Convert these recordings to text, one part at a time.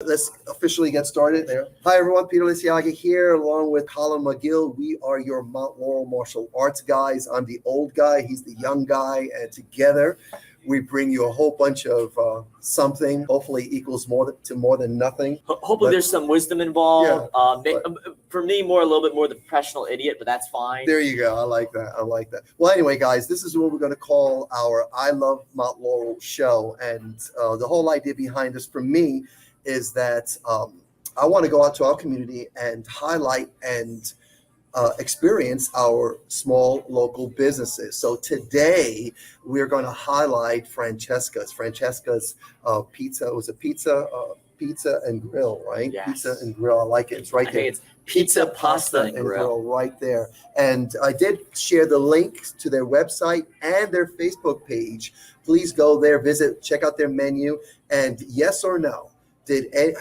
let's officially get started there. Hi, everyone. Peter Liciaga here, along with Colin McGill. We are your Mount Laurel martial arts guys. I'm the old guy. He's the young guy. And together, we bring you a whole bunch of something, hopefully equals more than nothing. Hopefully there's some wisdom involved. Yeah, for me, a little bit more the professional idiot, but that's fine. There you go. I like that. Well, anyway, guys, this is what we're going to call our I Love Mount Laurel show. And the whole idea behind this for me is that I want to go out to our community and highlight and experience our small local businesses. So today we're going to highlight FRANCESCA'S. FRANCESCA'S pizza. It was a pizza and grill, right? Yes. Pizza and grill. I like it. It's right there. It's pizza, pasta, and grill right there. And I did share the link to their website and their Facebook page. Please go there, visit, check out their menu. And yes or no,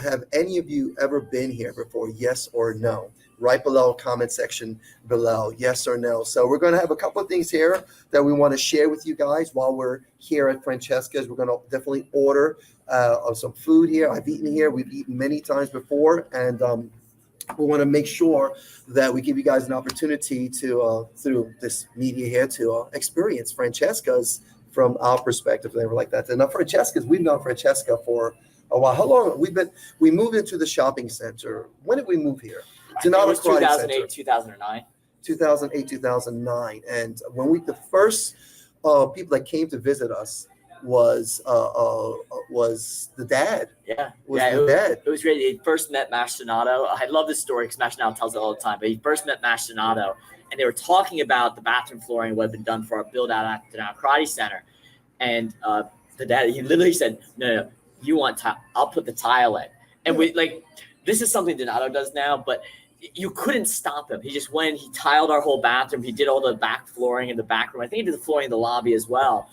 have any of you ever been here before? Yes or no? Right below, comment section below, yes or no. So we're going to have a couple of things here that we want to share with you guys while we're here at FRANCESCA'S. We're going to definitely order some food here. I've eaten here. We've eaten many times before, and we want to make sure that we give you guys an opportunity to, through this media here, to experience FRANCESCA'S from our perspective and everything like that. And FRANCESCA'S, we've known FRANCESCA for a while. How long? We moved into the shopping center. When did we move here? Dinoto Karate 2008, 2009. 2008, 2009. And when the first people that came to visit us was the dad. Yeah. Dad. It was great. He first met Master Dinoto. I love this story because Master Dinoto tells it all the time. But he first met Master Dinoto, and they were talking about the bathroom flooring, what had been done for our build out at the Dinoto Karate Center. And the dad, he literally said, no, you want tile? I'll put the tile in. And we this is something Dinoto does now, but you couldn't stop him. He just went, he tiled our whole bathroom. He did all the back flooring in the back room. I think he did the flooring in the lobby as well.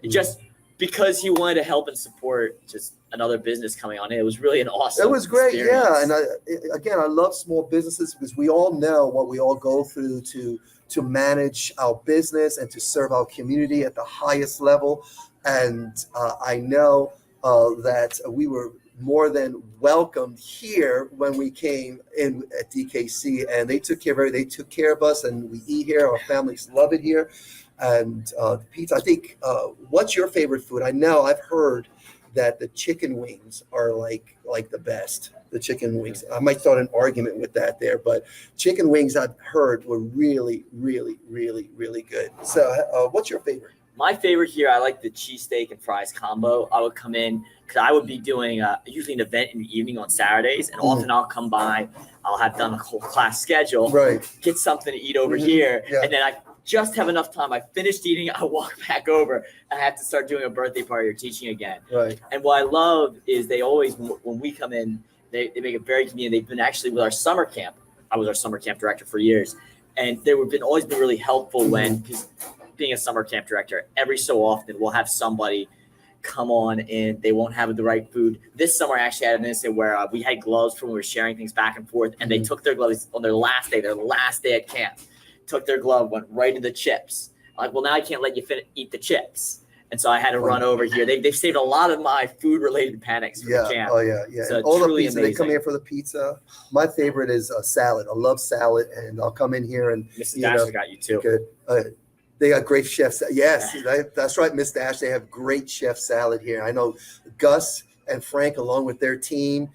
Just because he wanted to help and support just another business coming on in. It was really an awesome It was great, experience. yeah. And I love small businesses because we all know what we all go through to manage our business and to serve our community at the highest level. And I know that we were more than welcomed here when we came in at DKC, and they took care of us, and we eat here. Our families love it here. And the pizza, I think, what's your favorite food? I know I've heard that the chicken wings are like the best. The chicken wings. I might start an argument with that there, but chicken wings I've heard were really, really, really, really good. So what's your favorite? My favorite here, I like the cheesesteak and fries combo. I would come in because I would be doing usually an event in the evening on Saturdays, and often I'll come by. I'll have done a whole class schedule, right? Get something to eat over here, and then I just have enough time. I finished eating, I walk back over. I have to start doing a birthday party or teaching again. Right. And what I love is they always, when we come in, they make it very convenient. They've been actually with our summer camp. I was our summer camp director for years, and they have always been really helpful because being a summer camp director, every so often we'll have somebody come on and they won't have the right food. This summer I actually had an incident where we had gloves from when we were sharing things back and forth, and they took their gloves on their last day at camp, took their glove, went right into the chips. Like, well, now I can't let you eat the chips. And so I had to run over here. They've saved a lot of my food-related panics from the camp. Oh, yeah. So all the truly pizza, amazing. they come here for the pizza. My favorite is a salad. I love salad, and I'll come in here and Mrs. Dasher got you too. Good. They got great chefs. Yes, that's right, Miss Dash. They have great chef salad here. I know Gus and Frank, along with their team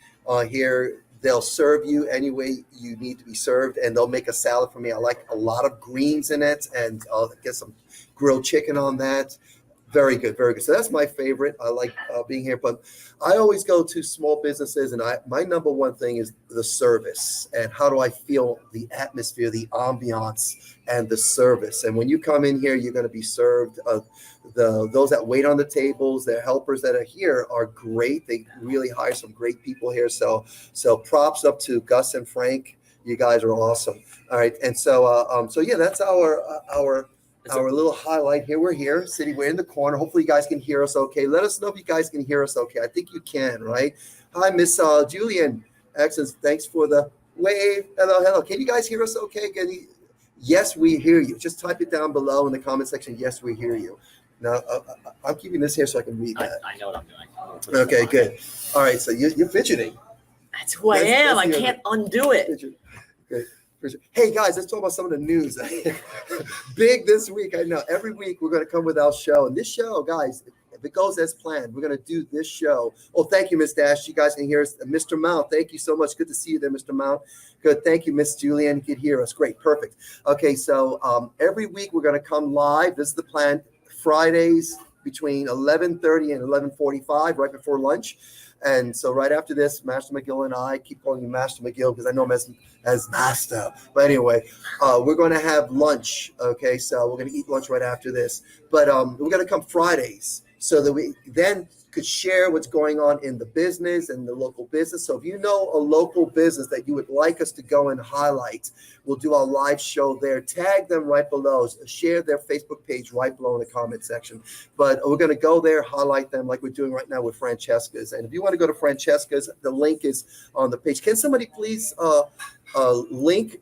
here, they'll serve you any way you need to be served, and they'll make a salad for me. I like a lot of greens in it, and I'll get some grilled chicken on that. Very good, very good. So that's my favorite. I like being here, but I always go to small businesses, and my number one thing is the service and how do I feel the atmosphere, the ambiance, and the service. And when you come in here, you're going to be served. Those that wait on the tables, their helpers that are here are great. They really hire some great people here. So props up to Gus and Frank. You guys are awesome. All right, and so yeah, that's our little highlight here. We're here, sitting. We're in the corner. Hopefully you guys can hear us okay. Let us know if you guys can hear us okay. I think you can, right? Hi, Miss Julian. Excellent. Thanks for the wave. Hello. Can you guys hear us okay? Yes, we hear you. Just type it down below in the comment section. Yes, we hear you. Now, I'm keeping this here so I can read that. I know what I'm doing. Okay, good. All right, so you're fidgeting. That's who I am. I can't undo it. Okay. Hey guys, let's talk about some of the news. Big this week. I know every week we're going to come with our show, and this show, guys, if it goes as planned, we're going to do this show. Oh, thank you, Miss Dash. You guys can hear us. Mr. Mount, thank you so much. Good to see you there, Mr. Mount. Good. Thank you, Miss Julianne. You can hear us. Great. Perfect. Okay, so every week we're going to come live. This is the plan. Fridays between 11:30 and 11:45, right before lunch. And so right after this, Master McGill and I keep calling you Master McGill because I know him as Master. But anyway, we're going to have lunch. Okay, so we're going to eat lunch right after this. But we're going to come Fridays so that we then could share what's going on in the business and the local business. So if you know a local business that you would like us to go and highlight, we'll do our live show there. Tag them right below. Share their Facebook page right below in the comment section. But we're going to go there, highlight them like we're doing right now with FRANCESCA'S. And if you want to go to FRANCESCA'S, the link is on the page. Can somebody please link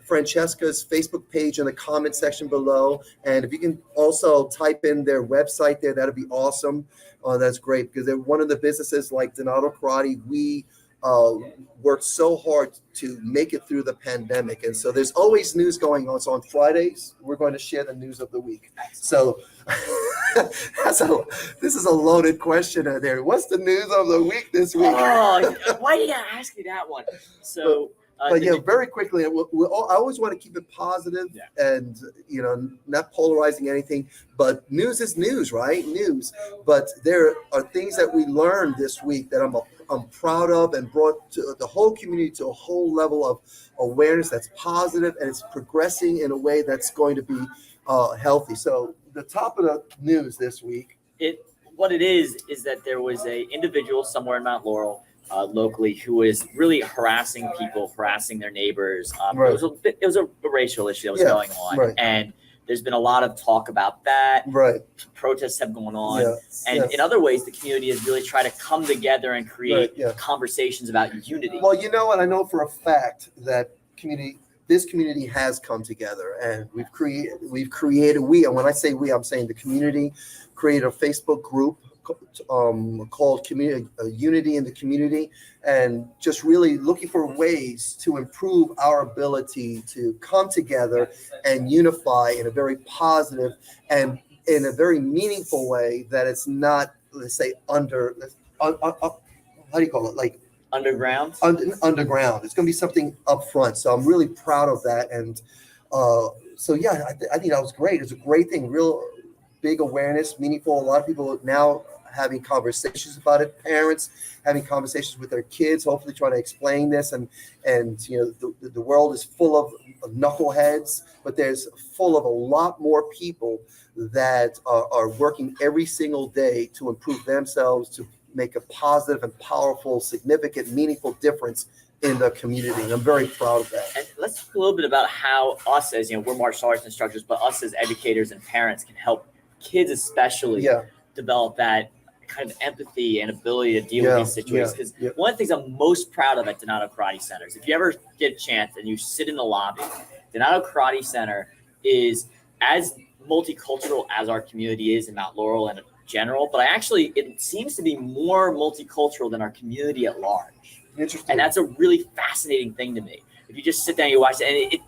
FRANCESCA'S Facebook page in the comment section below? And if you can also type in their website there, that'd be awesome. That's great because they're one of the businesses like Dinoto Karate. We worked so hard to make it through the pandemic. And so there's always news going on. So on Fridays, we're going to share the news of the week. So this is a loaded question there. What's the news of the week this week? Oh, why do you gotta ask me that one? So but yeah, very quickly, I always want to keep it positive and, not polarizing anything. But news is news, right? News. But there are things that we learned this week that I'm proud of and brought to the whole community to a whole level of awareness that's positive and it's progressing in a way that's going to be healthy. So the top of the news this week. What it is that there was a individual somewhere in Mount Laurel locally who was really harassing people, harassing their neighbors. Right. It was a racial issue that was going on. Right. And there's been a lot of talk about that. Right. Protests have gone on. Yes. And in other ways, the community has really tried to come together and create conversations about unity. Well, you know what? I know for a fact that this community has come together, and we've created, and when I say we, I'm saying the community created a Facebook group called Unity in the Community, and just really looking for ways to improve our ability to come together and unify in a very positive and in a very meaningful way that it's not, let's say, how do you call it? Like underground? Underground. It's going to be something up front. So I'm really proud of that. And so, yeah, I think that was great. It's a great thing, real big awareness, meaningful. A lot of people now having conversations about it, parents having conversations with their kids, hopefully trying to explain this. And the world is full of knuckleheads, but there's full of a lot more people that are working every single day to improve themselves, to make a positive and powerful, significant, meaningful difference in the community. And I'm very proud of that. And let's talk a little bit about how us as, we're martial arts instructors, but us as educators and parents can help kids especially develop that kind of empathy and ability to deal with these situations. Because one of the things I'm most proud of at Dinoto Karate Center is if you ever get a chance and you sit in the lobby, Dinoto Karate Center is as multicultural as our community is in Mount Laurel and in general, but it seems to be more multicultural than our community at large. Interesting. And that's a really fascinating thing to me. If you just sit down and you watch it, and it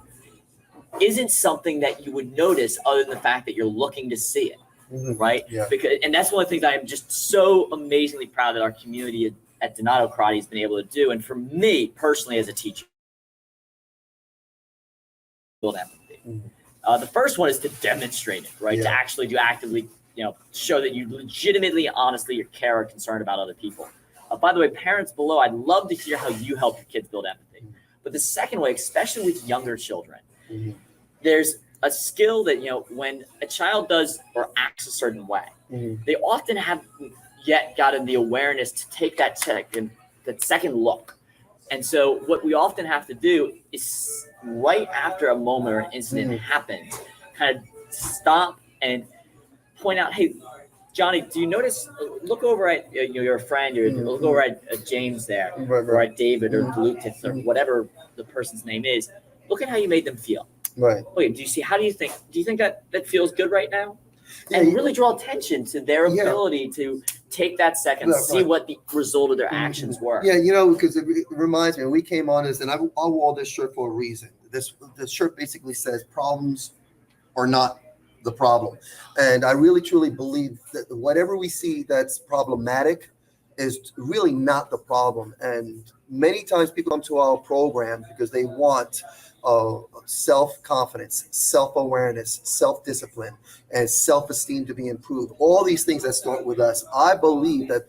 isn't something that you would notice other than the fact that you're looking to see it. Mm-hmm. Right? Yeah. And that's one of the things I am just so amazingly proud that our community at Dinoto Karate has been able to do. And for me personally as a teacher, build empathy. Mm-hmm. The first one is to demonstrate it, right? To actually actively, show that you legitimately, honestly, you care or concerned about other people. By the way, parents below, I'd love to hear how you help your kids build empathy. Mm-hmm. But the second way, especially with younger children, there's a skill that, when a child does or acts a certain way, they often haven't yet gotten the awareness to take that second look. And so what we often have to do is right after a moment or an incident happens, kind of stop and point out, hey, Johnny, do you notice, look over at your friend, look over at James there, or at David or Lucas or whatever the person's name is. Look at how you made them feel. Right. Okay, do you think that feels good right now? and really draw attention to their ability to take that second, see what the result of their actions were. Yeah, because it reminds me, we came on this, and I wore this shirt for a reason. This shirt basically says problems are not the problem. And I really truly believe that whatever we see that's problematic is really not the problem. And many times people come to our program because they want self-confidence, self-awareness, self-discipline, and self-esteem to be improved. All these things that start with us. I believe that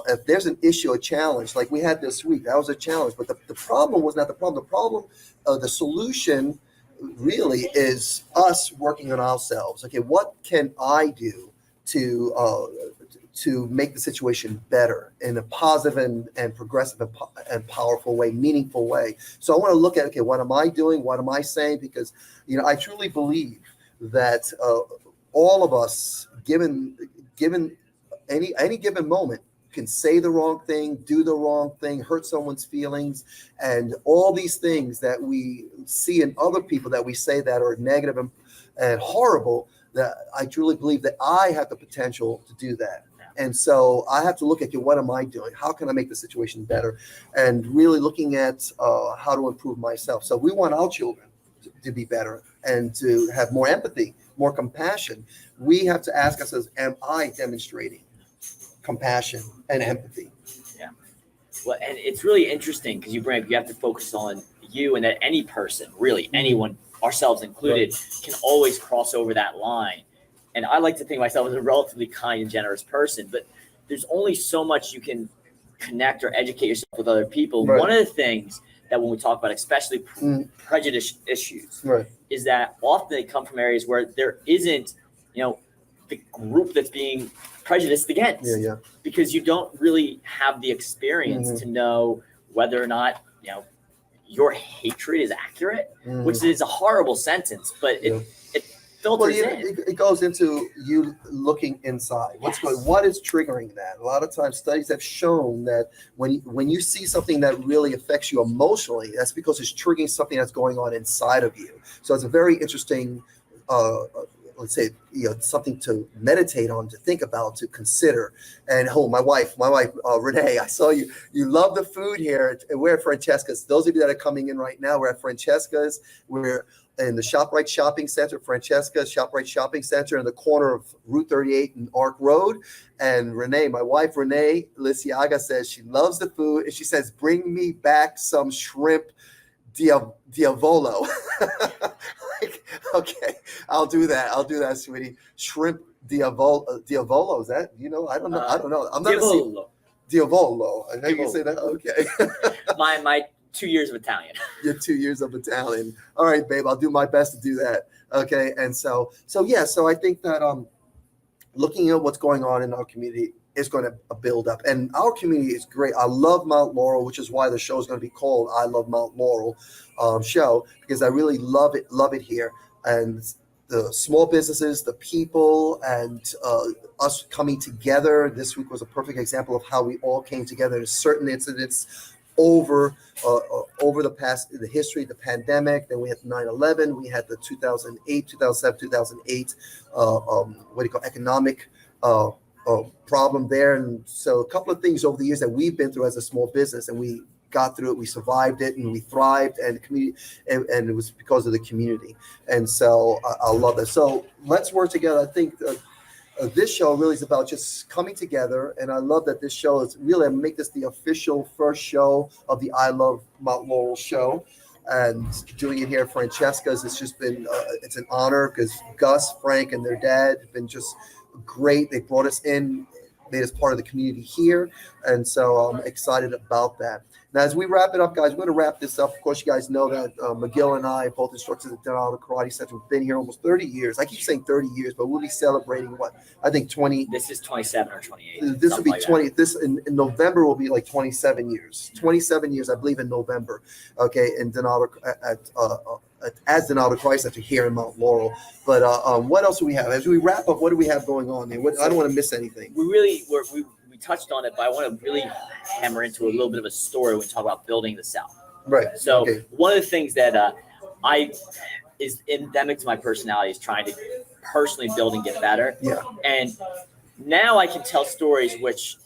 if there's an issue, a challenge, like we had this week, that was a challenge. But the problem was not the problem. The problem, the solution really is us working on ourselves. Okay, what can I do to make the situation better in a positive and progressive and powerful way, meaningful way? So I want to look at, okay, what am I doing? What am I saying? Because, I truly believe that all of us, given any given moment, can say the wrong thing, do the wrong thing, hurt someone's feelings, and all these things that we see in other people that we say that are negative and horrible, that I truly believe that I have the potential to do that. And so I have to look at, what am I doing? How can I make the situation better? And really looking at how to improve myself. So we want our children to be better and to have more empathy, more compassion. We have to ask ourselves, am I demonstrating compassion and empathy? Yeah. Well, and it's really interesting because you have to focus on you, and that any person, really anyone, ourselves included, can always cross over that line. And I like to think of myself as a relatively kind and generous person, but there's only so much you can connect or educate yourself with other people. Right. One of the things that when we talk about, especially prejudice issues, is that often they come from areas where there isn't, the group that's being prejudiced against, because you don't really have the experience to know whether or not, your hatred is accurate, which is a horrible sentence, but it filters in. It goes into you looking inside. What is triggering that? A lot of times studies have shown that when you see something that really affects you emotionally, that's because it's triggering something that's going on inside of you. So it's a very interesting let's say, something to meditate on, to think about, to consider. And my wife, Renee, I saw you love the food here. We're at Francesca's. Those of you that are coming in right now, we're at Francesca's. We're in the ShopRite Shopping Center, Francesca's ShopRite Shopping Center in the corner of Route 38 and Arc Road. And Renee, my wife, Renee Liciaga, says she loves the food. And she says, bring me back some shrimp diavolo. Okay, I'll do that, sweetie. Shrimp diavolo. Is that, I don't know. I'm not Diavolo. Diavolo. I know you can say that. Okay. my 2 years of Italian. Your 2 years of Italian. All right, babe. I'll do my best to do that. Okay. And so I think that looking at what's going on in our community is going to build up, and our community is great. I love Mount Laurel, which is why the show is going to be called "I Love Mount Laurel" show, because I really love it here, and the small businesses, the people, and us coming together. This week was a perfect example of how we all came together in certain incidents over the history, the pandemic. Then we had 9/11. We had the 2008, 2007, 2008 economic problem there. And so a couple of things over the years that we've been through as a small business, and we got through it, we survived it, and we thrived, and the community, and it was because of the community. And so I love that. So let's work together. I think this show really is about just coming together, and I love that this show is really, I make this the official first show of the I Love Mount Laurel show, and doing it here at Francesca's. It's just been it's an honor, because Gus, Frank, and their dad have been just great. They brought us in, made us part of the community here, and so I'm excited about that. Now, as we wrap it up, guys, we're going to wrap this up. Of course, you guys know that McGill and I, both instructors at Dinoto Karate Center, we've been here almost 30 years. I keep saying 30 years, but we'll be celebrating I think 20. This is 27 or 28. This will be 20. Like this in November will be like 27 years. 27 years, I believe, in November. Okay, in Dinoto as Dinoto Karate Center here in Mount Laurel. But what else do we have? As we wrap up, what do we have going on there? I don't want to miss anything. We touched on it, but I want to really hammer into a little bit of a story when we talk about building the South. Right. So one of the things that is endemic to my personality is trying to personally build and get better. Yeah. And now I can tell stories which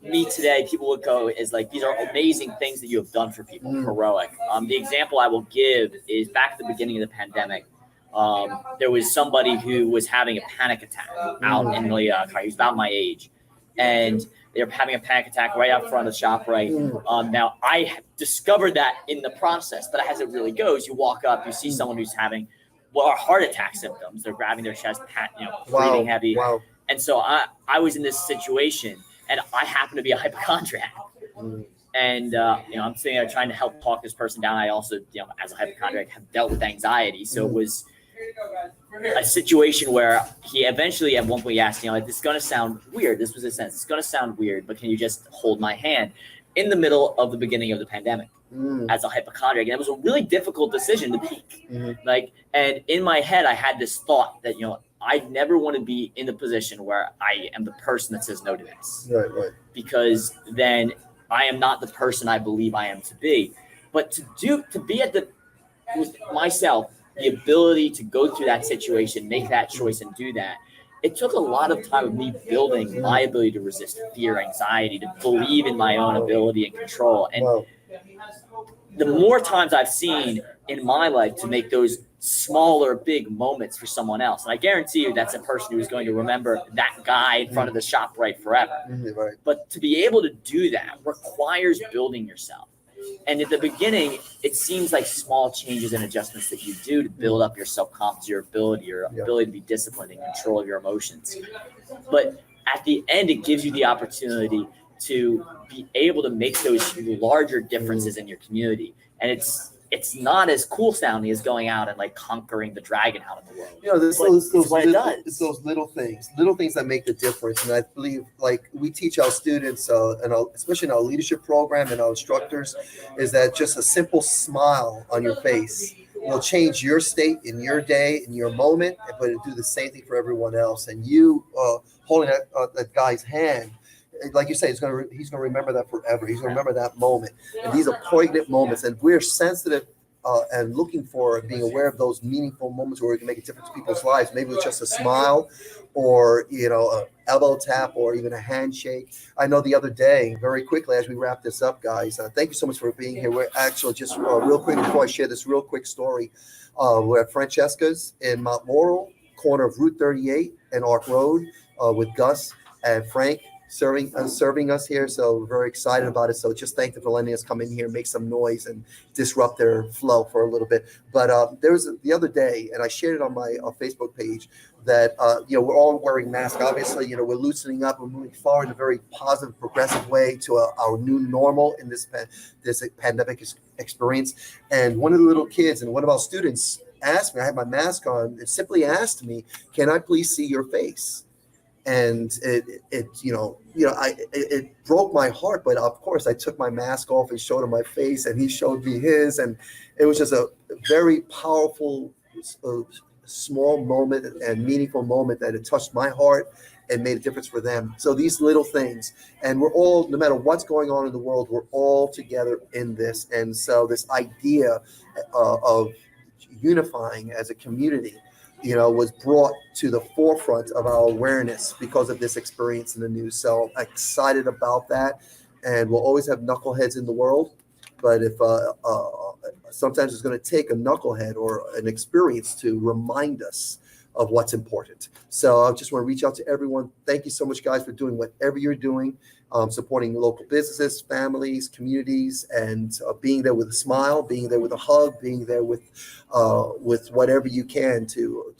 me today, people would go is like, these are amazing things that you have done for people, heroic. The example I will give is back at the beginning of the pandemic. There was somebody who was having a panic attack out in Liciaga. He was about my age. And they were having a panic attack right out front of the shop, right? Now, I discovered that in the process, but as it really goes, you walk up, you see someone who's having heart attack symptoms. They're grabbing their chest, breathing heavy. Wow. And so I was in this situation, and I happen to be a hypochondriac. And, I'm sitting there trying to help talk this person down. I also, as a hypochondriac, have dealt with anxiety. So it was a situation where he eventually at one point he asked, this is going to sound weird. This was his sense. It's going to sound weird, but can you just hold my hand in the middle of the beginning of the pandemic as a hypochondriac? And it was a really difficult decision to make. And in my head, I had this thought that, I never want to be in the position where I am the person that says no to this. Right. Because then I am not the person I believe I am to be. But to be with myself, the ability to go through that situation, make that choice and do that, it took a lot of time of me building my ability to resist fear, anxiety, to believe in my own ability and control. And the more times I've seen in my life to make those smaller, big moments for someone else, and I guarantee you that's a person who is going to remember that guy in front of the shop forever. Right. But to be able to do that requires building yourself. And at the beginning, it seems like small changes and adjustments that you do to build up your self-confidence, your ability to be disciplined and control of your emotions. But at the end, it gives you the opportunity to be able to make those larger differences in your community. And it's not as cool sounding as going out and like conquering the dragon out of the world. It's those little things that make the difference. And I believe, like, we teach our students, and especially in our leadership program and our instructors, is that just a simple smile on your face will change your state in your day, in your moment, but it'll do the same thing for everyone else. And you holding that guy's hand, like you say, he's going to remember that forever. He's going to remember that moment. And these are poignant moments. And we're sensitive and looking for being aware of those meaningful moments where we can make a difference in people's lives. Maybe with just a smile or, an elbow tap or even a handshake. I know the other day, very quickly, as we wrap this up, guys, thank you so much for being here. We're actually just real quick before I share this real quick story. We're at FRANCESCA'S in Mount Laurel, corner of Route 38 and Arc Road with Gus and Frank serving us here. So we're very excited about it. So just thank them for letting us come in here, make some noise and disrupt their flow for a little bit. But there was the other day, and I shared it on my Facebook page, that we're all wearing masks. Obviously, we're loosening up, we're moving forward in a very positive, progressive way to our new normal in this pandemic experience. And one of the little kids and one of our students asked me, I had my mask on, and simply asked me, "Can I please see your face?" And it broke my heart, but of course I took my mask off and showed him my face, and he showed me his, and it was just a very powerful, small moment and meaningful moment that it touched my heart and made a difference for them. So these little things, and we're all, no matter what's going on in the world, we're all together in this. And so this idea of unifying as a community, was brought to the forefront of our awareness because of this experience in the news. So excited about that. And we'll always have knuckleheads in the world. But if sometimes it's going to take a knucklehead or an experience to remind us of what's important. So I just want to reach out to everyone. Thank you so much, guys, for doing whatever you're doing, supporting local businesses, families, communities, and being there with a smile, being there with a hug, being there with whatever you can to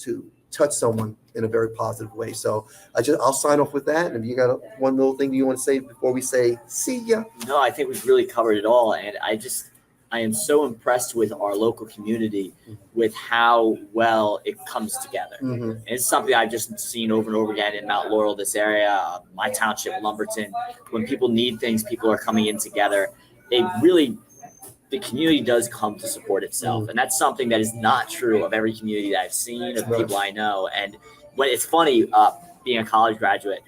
touch someone in a very positive way. So I'll sign off with that. And if you got one little thing you want to say before we say see ya? No, I think we've really covered it all. And I am so impressed with our local community, with how well it comes together. And it's something I've just seen over and over again in Mount Laurel, this area, my township, Lumberton. When people need things, people are coming in together. The community does come to support itself. And that's something that is not true of every community that I've seen, of people I know. And when it's funny, being a college graduate,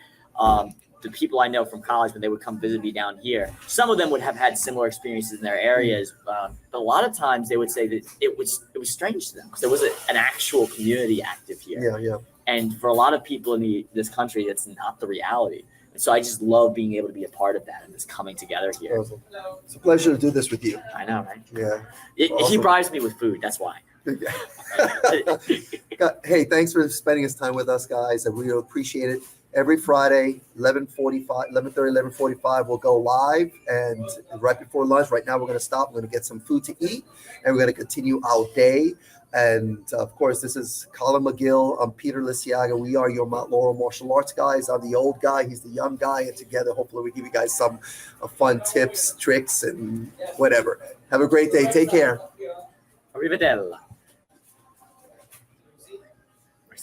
the people I know from college, when they would come visit me down here, some of them would have had similar experiences in their areas. But a lot of times they would say that it was strange to them because there was an actual community active here. Yeah. And for a lot of people in this country, that's not the reality. And so I just love being able to be a part of that and this coming together here. Awesome. It's a pleasure to do this with you. I know, right? Yeah. He Awesome. bribes me with food. That's why. Hey, thanks for spending this time with us, guys. I really appreciate it. Every Friday, 11:45, we'll go live, and right before lunch. Right now, we're going to stop. We're going to get some food to eat, and we're going to continue our day. And of course, this is Colin McGill. I'm Peter Liciaga. We are your Mount Laurel martial arts guys. I'm the old guy. He's the young guy. And together, hopefully, we give you guys some fun tips, tricks, and whatever. Have a great day. Take care. Arrivederla.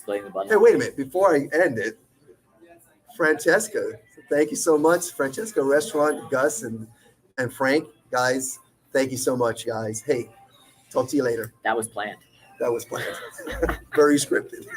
We're the button. Hey, wait a minute. Before I end it, Francesca, thank you so much. Francesca Restaurant, Gus and Frank, guys, thank you so much, guys. Hey, talk to you later. That was planned. That was planned. Very scripted.